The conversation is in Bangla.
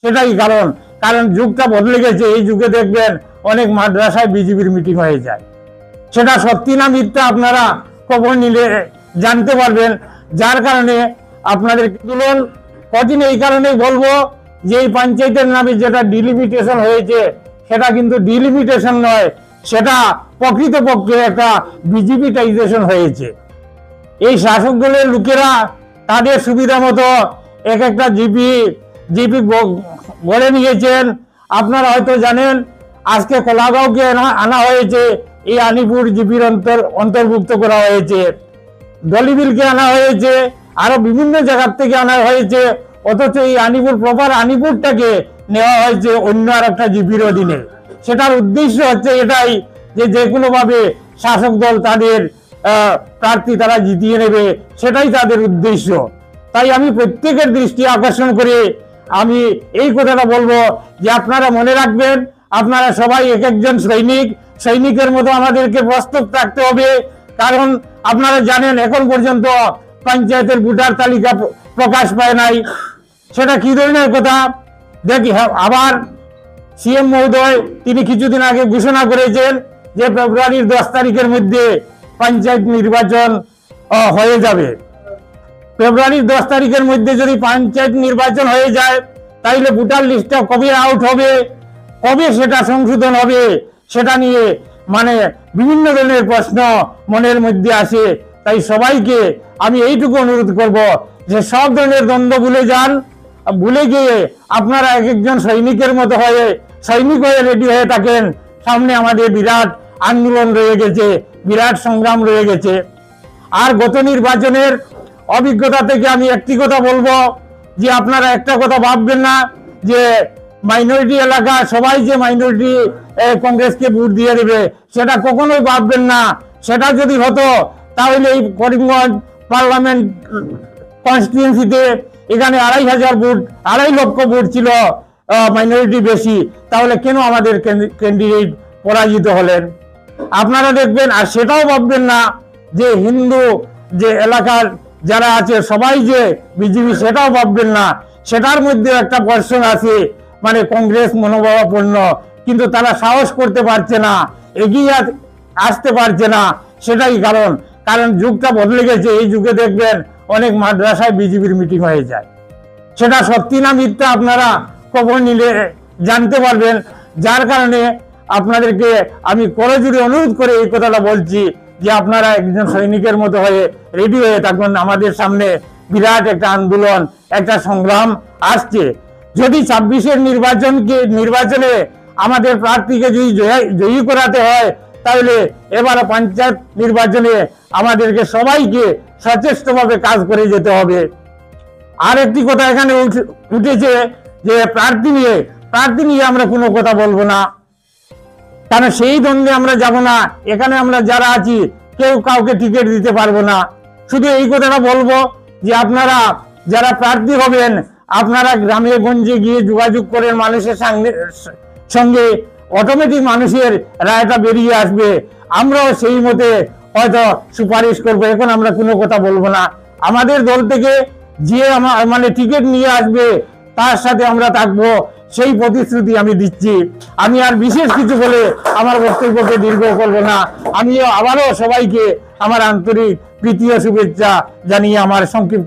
সেটাই কারণ, কারণ যুগটা বদলে গেছে। এই যুগে দেখবেন অনেক মাদ্রাসায় বিজেপির মিটিং হয়ে যায়। সেটা সত্যি না মিথ্যা আপনারা খবর নিলে জানতে পারবেন। যার কারণে আপনাদের তুলন কঠিন। এই কারণে বলবো যে এই পঞ্চায়েতের নামে যেটা ডিলিমিটেশন হয়েছে সেটা কিন্তু ডিলিমিটেশন নয়, সেটা প্রকৃতপক্ষে একটা বিজেপিটাইজেশন হয়েছে। এই শাসক দলের লোকেরা তাদের সুবিধা মতো এক একটা জিপি গড়ে নিয়েছেন। আপনারা হয়তো জানেন আজকে কোলাগাঁওকে আনা হয়েছে, এই আনিপুর জিপির অন্তর্ভুক্ত করা হয়েছে, দলিবিলকে আনা হয়েছে, আরো বিভিন্ন জায়গার থেকে আনা হয়েছে। অথচ এই আনিপুর প্রপার আনিপুরটাকে নেওয়া হয়েছে অন্য আর একটা জিপির অধীনে। সেটার উদ্দেশ্য হচ্ছে এটাই যে যে কোনো ভাবে শাসক দল তাদের প্রার্থী তারা জিতিয়ে নেবে, সেটাই তাদের উদ্দেশ্য। তাই আমি প্রত্যেকের দৃষ্টি আকর্ষণ করে আমি এই কথাটা বলবো যে আপনারা মনে রাখবেন, আপনারা সবাই এক একজন সৈনিকের মতো আমাদেরকে প্রস্তুত থাকতে হবে। কারণ আপনারা জানেন এখন পর্যন্ত পঞ্চায়েতের ভোটার তালিকা প্রকাশ পায় নাই। সেটা কি ধরনের কথা দেখি। আবার সিএম মহোদয় তিনি কিছুদিন আগে ঘোষণা করেছেন যে ফেব্রুয়ারির 10 তারিখের মধ্যে পঞ্চায়েত নির্বাচন হয়ে যাবে। ফেব্রুয়ারির 10 তারিখের মধ্যে যদি পঞ্চায়েত নির্বাচন হয়ে যায় তাহলে ভোটার লিস্টটা কবে আউট হবে, কবে সেটা সংশোধন হবে, সেটা নিয়ে মানে বিভিন্ন ধরনের প্রশ্ন মনের মধ্যে আসে। তাই সবাইকে আমি এইটুকু অনুরোধ করব যে সব ধরনের দ্বন্দ্ব ভুলে যান, ভুলে গিয়ে আপনারা এক একজন সৈনিকের মতো হয়ে সৈনিক হয়ে রেডি হয়ে থাকেন। সামনে আমাদের বিরাট আন্দোলন রয়ে গেছে, বিরাট সংগ্রাম রয়ে গেছে। আর গত নির্বাচনের অভিজ্ঞতা থেকে আমি একটি কথা বলবো যে আপনারা একটা কথা ভাববেন না যে মাইনরিটি এলাকা সবাই যে মাইনরিটি কংগ্রেসকে ভোট দিয়ে দেবে, সেটা কখনোই ভাববেন না। সেটা যদি হতো তাহলে এই করিমগঞ্জ পার্লামেন্ট কনস্টিটিউয়েন্সিতে এখানে 2,500 ভোট, 2.5 লক্ষ ভোট ছিল মাইনরিটি বেশি, তাহলে কেন আমাদের ক্যান্ডিডেট পরাজিত হলেন? আপনারা দেখবেন। আর সেটাও ভাববেন না যে হিন্দু যে এলাকার যারা আছে সবাই যে বিজেপি, সেটাও ভাববেন না। সেটার মধ্যে একটা পোর্শন আছে মানে কংগ্রেস মনোভাবাপন্ন, কিন্তু তারা সাহস করতে পারছে না, এগিয়ে আসতে পারছে না। সেটাই কারণ, কারণ যুগটা বদলে গেছে। এই যুগে দেখবেন অনেক মাদ্রাসায় বিজেপির মিটিং হয়ে যায়। সেটা সত্যি না মিথ্যা আপনারা খবর নিলে জানতে পারবেন। যার কারণে আপনাদেরকে আমি করজোড়ে অনুরোধ করে এই কথাটা বলছি যে আপনারা একজন সৈনিকের মতো হয়ে রেডি হয়ে থাকুন। আমাদের সামনে বিরাট একটা আন্দোলন, একটা সংগ্রাম আসছে। যদি 26-এর নির্বাচনে আমাদের প্রার্থীকে যদি জয়ী করাতে হয় তাহলে এবার পঞ্চায়েত নির্বাচনে আমাদেরকে সবাইকে সচেষ্টভাবে কাজ করে যেতে হবে। আর একটি কথা এখানে উঠেছে যে প্রার্থী নিয়ে আমরা কোনো কথা বলবো না, কারণ সেই দ্বন্দ্বে আমরা যাব না। এখানে আমরা যারা আছি কেউ কাউকে টিকিট দিতে পারবো না। শুধু এই কথাটা বলবো যে আপনারা যারা প্রার্থী হবেন আপনারা গ্রামে গঞ্জে গিয়ে যোগাযোগ করেন মানুষের সঙ্গে, অটোমেটিক মানুষের রায়টা বেরিয়ে আসবে। আমরাও সেই মতে হয়তো সুপারিশ করবো। এখন আমরা কোনো কথা বলবো না। আমাদের দল থেকে যে মানে টিকিট নিয়ে আসবে তার সাথে আমরা থাকবো, সেই প্রতিশ্রুতি আমি দিচ্ছি। আমি আর বিশেষ কিছু বলে আমার বক্তব্যকে দীর্ঘ করবো না। আমি আবারও সবাইকে আমার আন্তরিক প্রীতি ও শুভেচ্ছা জানিয়ে আমার সংক্ষিপ্ত